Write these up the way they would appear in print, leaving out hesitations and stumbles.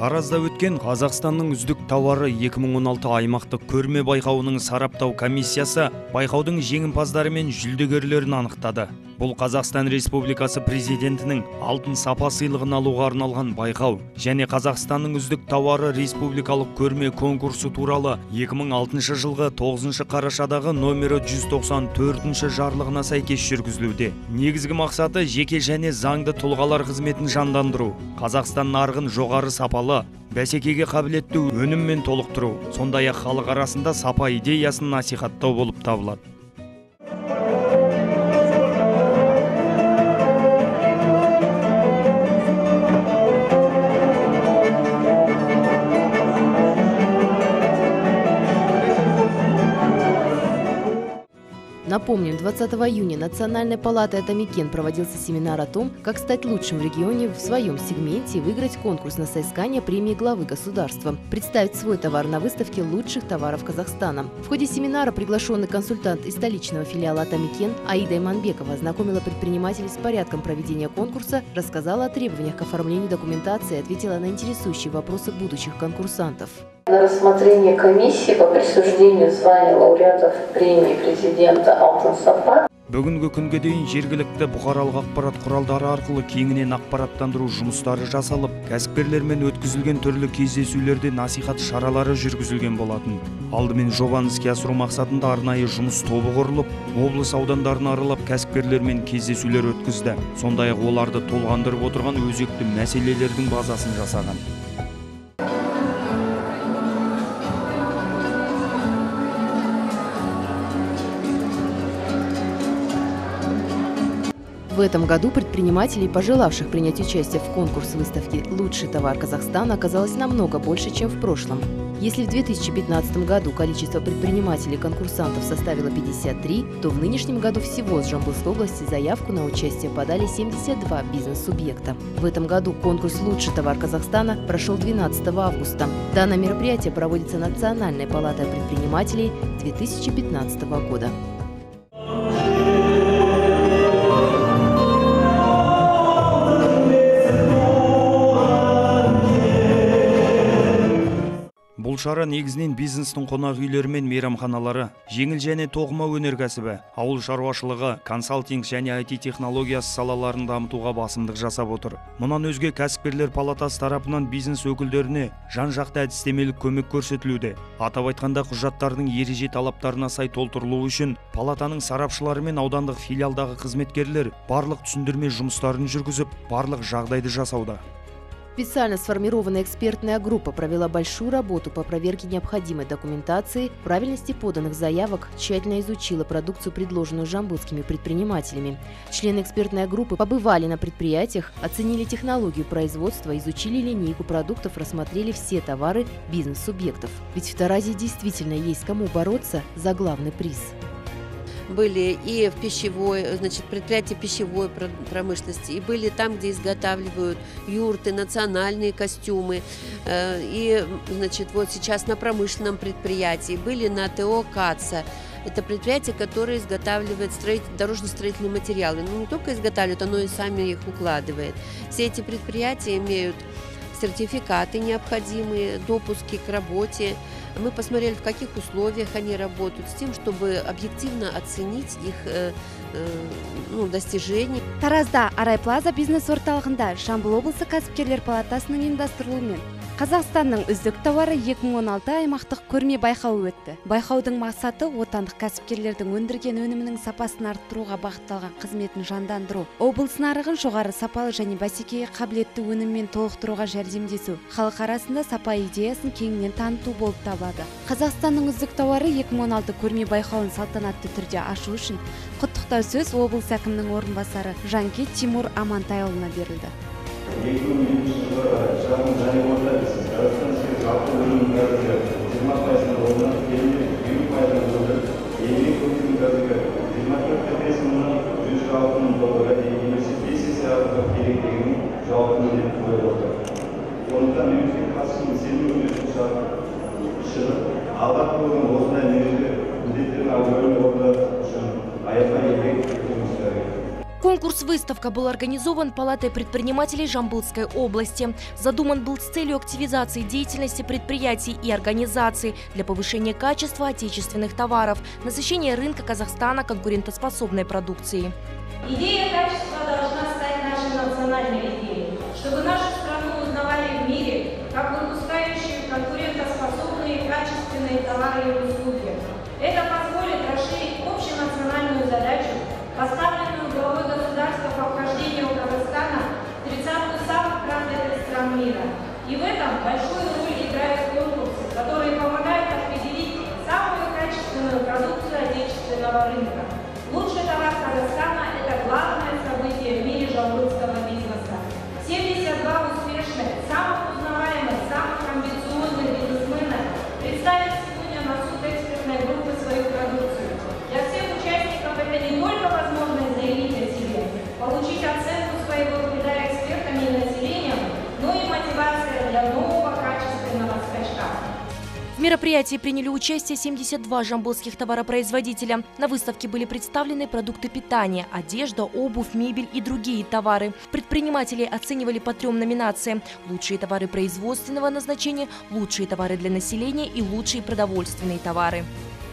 Таразда өткен Қазақстанның үздік тауары 2016 аймақтық көрме байқауының сараптау комиссиясы байқаудың жеңімпаздары мен жүлдегерлерін анықтады. Бұл Қазақстан Республикасы президентінің алтын сапа сыйлығын алуға арналған байқау және Қазақстанның үздік тауары республикалық көрме конкурсы туралы 2006 жылғы 9 қарашадағы номері 194 жарлығына сәйкес жүргізілуде. Негізгі мақсаты жеке және заңды тұлғалар қызметін жандандыру, Қазақстан нарығын жоғары сапалы, бәсекеге қабілетті өніммен толықтыру, сондай-ақ халық арасында сапа идеясын насихаттау болып табылады. Напомним, 20 июня Национальной палатой Атамикен проводился семинар о том, как стать лучшим в регионе в своем сегменте и выиграть конкурс на соискание премии главы государства, представить свой товар на выставке лучших товаров Казахстана. В ходе семинара приглашенный консультант из столичного филиала Атамикен Аида Иманбекова ознакомила предпринимателей с порядком проведения конкурса, рассказала о требованиях к оформлению документации и ответила на интересующие вопросы будущих конкурсантов. На рассмотрение комиссии по присуждению звания лауреатов премии президента «Алтын сапа». Бүгінгі күнге дейін жергілікті бұқаралық ақпарат құралдары арқылы кеңінен ақпараттандыру жұмыстары жасалып, кәсіпкерлермен өткізілген түрлі кездесулерде насихат шаралары жүргізілген болатын. Алдымен жобаны іске асыру мақсатында арнайы жұмыс тобы құрылып, облыс аудандарын аралап кәсіпкерлермен кездесулер өткізді. Сондай-ақ оларды толғандырып отырған өзекті мәселелердің базасын жасаған. В этом году предпринимателей, пожелавших принять участие в конкурс выставки «Лучший товар Казахстана», оказалось намного больше, чем в прошлом. Если в 2015 году количество предпринимателей-конкурсантов составило 53, то в нынешнем году всего с Жамбылской области заявку на участие подали 72 бизнес-субъекта. В этом году конкурс «Лучший товар Казахстана» прошел 12 августа. Данное мероприятие проводится Национальной палатой предпринимателей 2015 года. Бұл шара негізінен бизнестің қонақ үйлері мен мейрамханалары, жеңіл және тоқыма өнеркәсібі, ауыл шаруашылығы, консалтинг және IT технологиясы салаларын дамытуға басымдық жасап отыр. Мұнан өзге кәсіпкерлер палатасы тарапынан бизнес өкілдеріне жан-жақты әдістемелік көмек көрсетілуде. Атап айтқанда құжаттардың ереже талаптарына сай толтырылуы үшін палатаның сарапшылары мен аудандық филиалдағы қызметкерлер барлық түсіндірме жұмыстарын жүргізіп, барлық жағдайды жасауда. Специально сформированная экспертная группа провела большую работу по проверке необходимой документации, правильности поданных заявок, тщательно изучила продукцию, предложенную жамбылскими предпринимателями. Члены экспертной группы побывали на предприятиях, оценили технологию производства, изучили линейку продуктов, рассмотрели все товары бизнес-субъектов. Ведь в Таразе действительно есть кому бороться за главный приз. Были и в пищевой, предприятия пищевой промышленности, и были там, где изготавливают юрты, национальные костюмы, и вот сейчас на промышленном предприятии, были на ТО «КАЦА». Это предприятие, которое изготавливает дорожно-строительные материалы. Но не только изготавливает, оно и сами их укладывает. Все эти предприятия имеют сертификаты необходимые, допуски к работе. Мы посмотрели, в каких условиях они работают, с тем, чтобы объективно оценить их достижения. Таразда Арай-Плаза бизнес-орталығында Жамбыл облысы кәсіпкерлер палатасының ұйымдастырылуымен Қазақстанның үздік тауары 2016 аймақтық көрме байқауы өтті. Байқаудың мақсаты отандық кәсіпкерлердің өндірген өнімінің сапасын арттыруға бағытталған қызметін жандандыру, облыс нарығын жоғары сапалы және бәсекеге қабілетті өніммен толықтыруға жәрдемдесу, халық арасында сапа идеясын кеңінен таныту болып табылады. Қазақстанның үздік тауары 2016 көрме байқауын салтанатты түрде ашу үшін құттықтау сөз облыс әкімінің орынбасары Жанке Тимур Амантайұлына берілді. 2020 жылы шағын және орта бизнес Қазақстан жалпы өнімнің қазіргі 20% орнына 20% өндіріп, еңбек өнімнің қазіргі 24,5 мыңнан 106 мың долларға дейін немесе 5 есе артық керектігінің жалпы міндет қойып отыр. Сондықтан мемлекет басшысының сенім өтесін шығып, алға қойған осындай негізгі міндеттерін орындау үшін аяққа еңбек етуіміз керек. Конкурс-выставка был организован Палатой предпринимателей Жамбылской области. Задуман был с целью активизации деятельности предприятий и организаций для повышения качества отечественных товаров, насыщения рынка Казахстана конкурентоспособной продукцией. Идея качества должна стать нашей национальной идеей, чтобы нашу страну узнавали в мире как выпускающие конкурентоспособные качественные товары и услуги. Это позволит расширить общенациональную задачу, поставленную главой государства по вхождению Казахстана в 30-ку самых развитых стран мира. И в этом большую роль играют конкурсы, которые помогают определить самую качественную продукцию отечественного рынка. Лучший товар Казахстана – это главное событие в мире жамбылского бизнеса. 72 успешных, самых узнаваемых, самых амбициозных бизнесменов представят сегодня на суд экспертной группы свою продукцию. Для всех участников это не только возможность заявить о себе, получить оценку своего труда экспертами и населением, но и мотивация для нового качественного скачка. В мероприятии приняли участие 72 жамбылских товаропроизводителя. На выставке были представлены продукты питания, одежда, обувь, мебель и другие товары. Предприниматели оценивали по 3 номинациям: лучшие товары производственного назначения, лучшие товары для населения и лучшие продовольственные товары.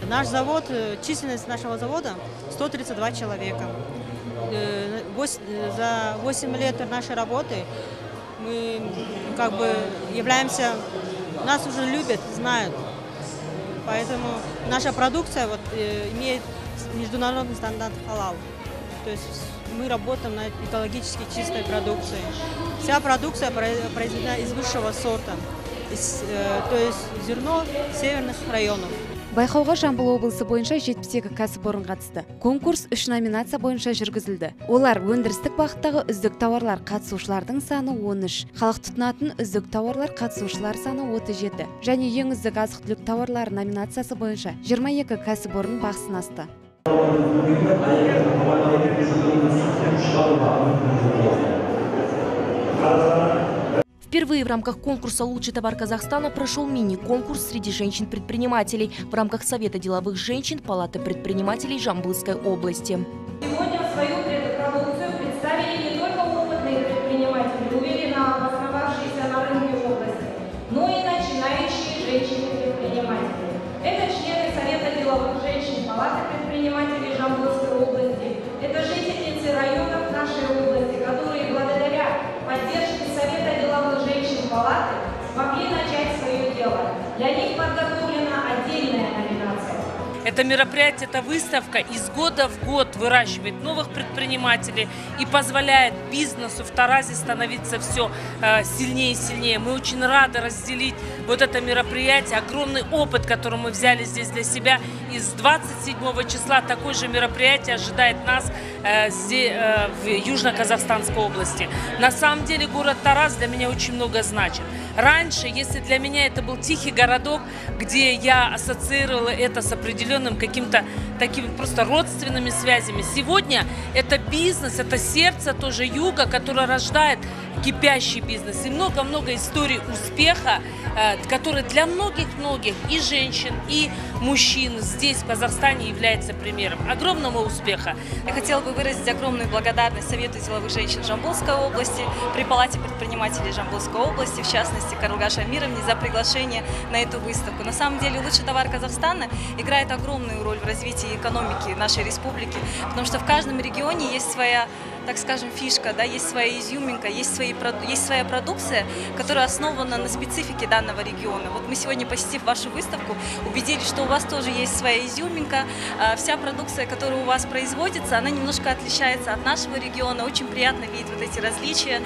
Наш завод, численность нашего завода 132 человека. За 8 лет нашей работы мы являемся, нас уже любят, знают. Поэтому наша продукция имеет международный стандарт халал. То есть мы работаем на экологически чистой продукции. Вся продукция произведена из высшего сорта, то есть зерно северных районов. Байқауға Жамбыл облысы бойынша 72 кәсіпорын қатысты. Конкурс 3 номинация бойынша жүргізілді. Олар өндірістік бағыттағы үздік тауарлар қатысушылардың саны 13, халық тұтынатын үздік тауарлар қатысушылар саны 37 және ең үздік азық-түлік тауарлар номинациясы бойынша 22 кәсіпорын бақ сынасты. Впервые в рамках конкурса «Лучший товар Казахстана» прошел мини-конкурс среди женщин-предпринимателей в рамках Совета деловых женщин Палаты предпринимателей Жамбылской области. Сегодня свою продукцию представили не только опытные предприниматели, уверенно обосновавшиеся на рынке области, но и начинающие женщины-предприниматели. Это члены Совета деловых женщин Палаты предпринимателей Жамбылской области. Это жительницы районов нашей области, которые благодаря поддержке Совета деловых женщин Палаты смогли начать свое дело. Для них подготовлена отдельная номинация. Это мероприятие, эта выставка из года в год выращивает новых предпринимателей и позволяет бизнесу в Таразе становиться все сильнее и сильнее. Мы очень рады разделить вот это мероприятие, огромный опыт, который мы взяли здесь для себя. И с 27 числа такое же мероприятие ожидает нас здесь, в Южно-Казахстанской области. На самом деле город Тараз для меня очень много значит. Раньше, если для меня это был тихий городок, где я ассоциировала это с определенным каким-то такими просто родственными связями, сегодня это бизнес, это сердце тоже юга, которое рождает кипящий бизнес. И много-много историй успеха, которые для многих-многих и женщин, и мужчин здесь, в Казахстане, является примером огромного успеха. Я хотела бы выразить огромную благодарность Совету деловых женщин Жамбылской области, при Палате предпринимателей Жамбылской области, в частности, Карлгаш Амировне, за приглашение на эту выставку. На самом деле, лучший товар Казахстана играет огромную роль в развитии экономики нашей республики, потому что в каждом регионе есть своя, так скажем, фишка, да, есть своя изюминка, есть своя продукция, которая основана на специфике данного региона. Вот мы сегодня, посетив вашу выставку, убедились, что у вас тоже есть своя изюминка. Вся продукция, которая у вас производится, она немножко отличается от нашего региона. Очень приятно видеть вот эти различия,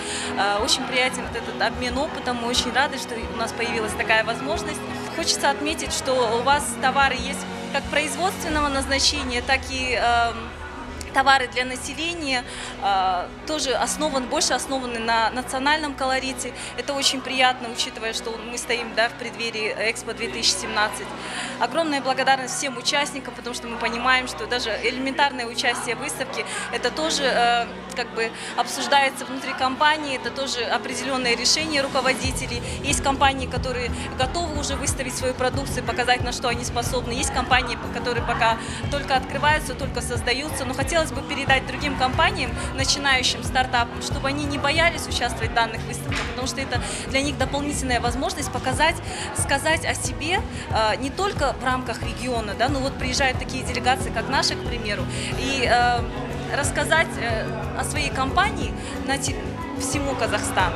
очень приятен вот этот обмен опытом. Мы очень рады, что у нас появилась такая возможность. Хочется отметить, что у вас товары есть как производственного назначения, так и товары для населения, тоже больше основаны на национальном колорите. Это очень приятно, учитывая, что мы стоим, да, в преддверии Экспо 2017. Огромная благодарность всем участникам, потому что мы понимаем, что даже элементарное участие в выставке, это тоже обсуждается внутри компании, это тоже определенное решение руководителей. Есть компании, которые готовы уже выставить свою продукцию, показать, на что они способны. Есть компании, которые пока только открываются, только создаются. Но хотелось хотелось бы передать другим компаниям, начинающим стартапам, чтобы они не боялись участвовать в данных выставках, потому что это для них дополнительная возможность показать, сказать о себе не только в рамках региона, да, но вот приезжают такие делегации, как наши, к примеру, и рассказать о своей компании всему Казахстану.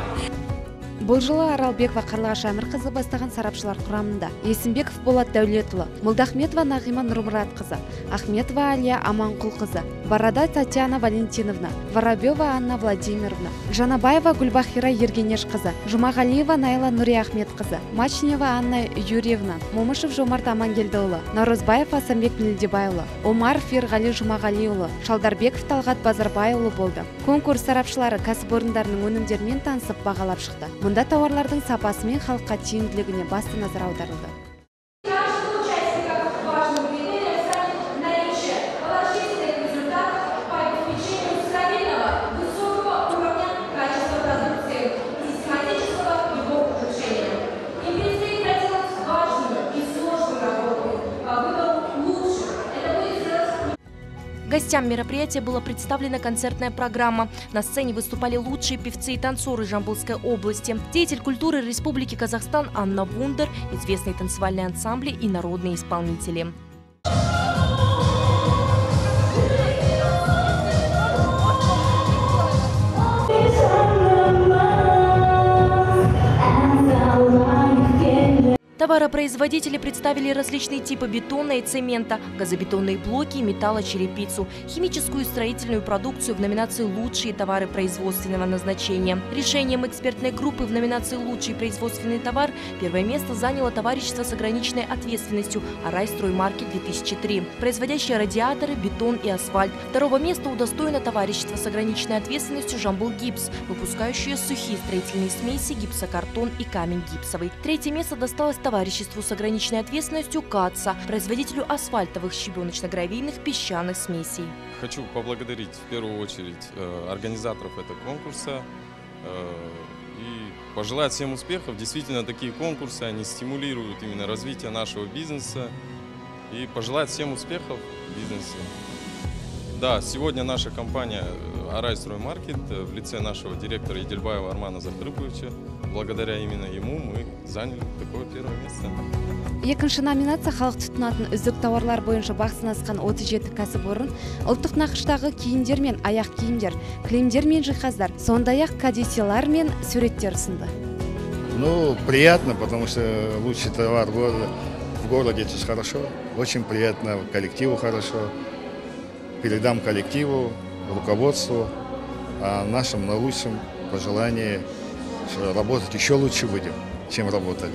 Бұл жылы Аралбекова Қарлығаш Әмірқызы бастаған сарапшылар құрамында Есімбеков Болат Дәулетұлы, Молдахметова Нағима Нұрмұратқызы, Ахметова Алия Аманқұлқызы, Барада Татьяна Валентиновна, Воробьева Анна Владимировна, Жанабаева Гүлбахира Ергенешқызы, Жұмағалиева Найла Нұриахметқызы, Мачнева Анна Юрьевна, Момышев Жомарт Амангелдіұлы, Наурызбаев Асанбек Мелдебайұлы, Омар Ферғали Жұмағалиұлы, Шалдарбеков Талғат Базарбайұлы болды. Конкурс сарапшылары кәсіпорындарының өнімдерімен танысып бағалап шықты. Мұнда тауарлардың сапасы мен халыққа тиімділігіне басты назар аударылды. Гостям мероприятия была представлена концертная программа. На сцене выступали лучшие певцы и танцоры Жамбылской области. Деятель культуры Республики Казахстан Анна Вундер, известные танцевальные ансамбли и народные исполнители. Товаропроизводители представили различные типы бетона и цемента, газобетонные блоки и металлочерепицу, химическую и строительную продукцию в номинации «Лучшие товары производственного назначения». Решением экспертной группы в номинации «Лучший производственный товар» первое место заняло товарищество с ограниченной ответственностью «Арайстроймаркет-2003», производящее радиаторы, бетон и асфальт. Второго места удостоено товарищество с ограниченной ответственностью «Жамбылгипс», выпускающее сухие строительные смеси, гипсокартон и камень гипсовый. Третье место досталось товариществу с ограниченной ответственностью «КАЦА», производителю асфальтовых щебеночно-гравийных песчаных смесей. Хочу поблагодарить в первую очередь организаторов этого конкурса и пожелать всем успехов. Действительно, такие конкурсы, они стимулируют именно развитие нашего бизнеса. И пожелать всем успехов в бизнесе. Да, сегодня наша компания «Арайстроймаркет» в лице нашего директора Едельбаева Армана Захрыповича, благодаря именно ему мы заняли такое первое место. Екінші номинация халық тұтынатын үздік тауарлар бойынша бақ сынасқан 37 кәсіпорын ұлттық нақыштағы киімдер мен аяқ киімдер, кілемдер мен жиһаздар, сондай-ақ кәдесыйлар мен суреттер ұсынды. Ну, приятно, потому что лучший товар в городе это хорошо, очень приятно, коллективу хорошо. Передам коллективу, руководству, о нашем наилучшем пожелании, что работать еще лучше будем, чем работали.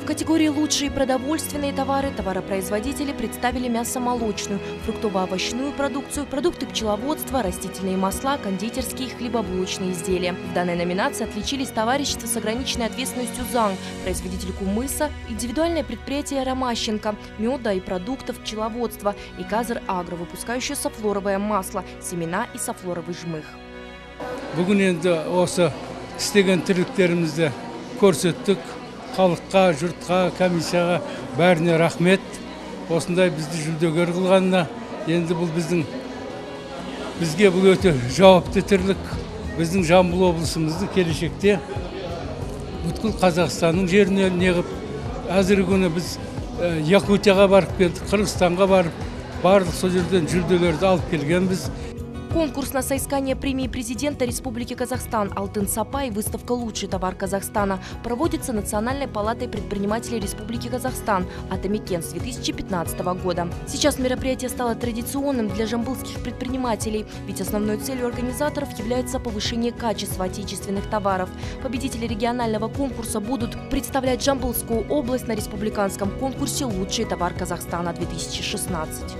В категории «Лучшие продовольственные товары» товаропроизводители представили мясо-молочную, фруктово-овощную продукцию, продукты пчеловодства, растительные масла, кондитерские и хлебобулочные изделия. В данной номинации отличились товарищество с ограниченной ответственностью «ЗАНГ», производитель кумыса, индивидуальное предприятие «Ромащенко», меда и продуктов пчеловодства и «Казар Агро», выпускающее софлоровое масло, семена и софлоровый жмых. Бүгін енді осы істеген тірліктерімізді көрсеттік. Халыққа, жұртқа, комиссияға бәріне рахмет. Осындай бізді жүлдегер қылғанына. Енді бұл бізге бұл өте жауапты тірлік. Біздің Жамбыл облысымызды келешекте бүткіл Қазақстанның жеріне неғып, әзіргі күні біз Якутияға барып келдік, Қырғызстанға барып, барлық сол жерден жүлделерді алып келгенбіз. Конкурс на соискание премии президента Республики Казахстан «Алтын Сапа» и выставка «Лучший товар Казахстана» проводится Национальной палатой предпринимателей Республики Казахстан «Атамекен» с 2015 года. Сейчас мероприятие стало традиционным для жамбылских предпринимателей, ведь основной целью организаторов является повышение качества отечественных товаров. Победители регионального конкурса будут представлять Жамбылскую область на республиканском конкурсе «Лучший товар Казахстана-2016».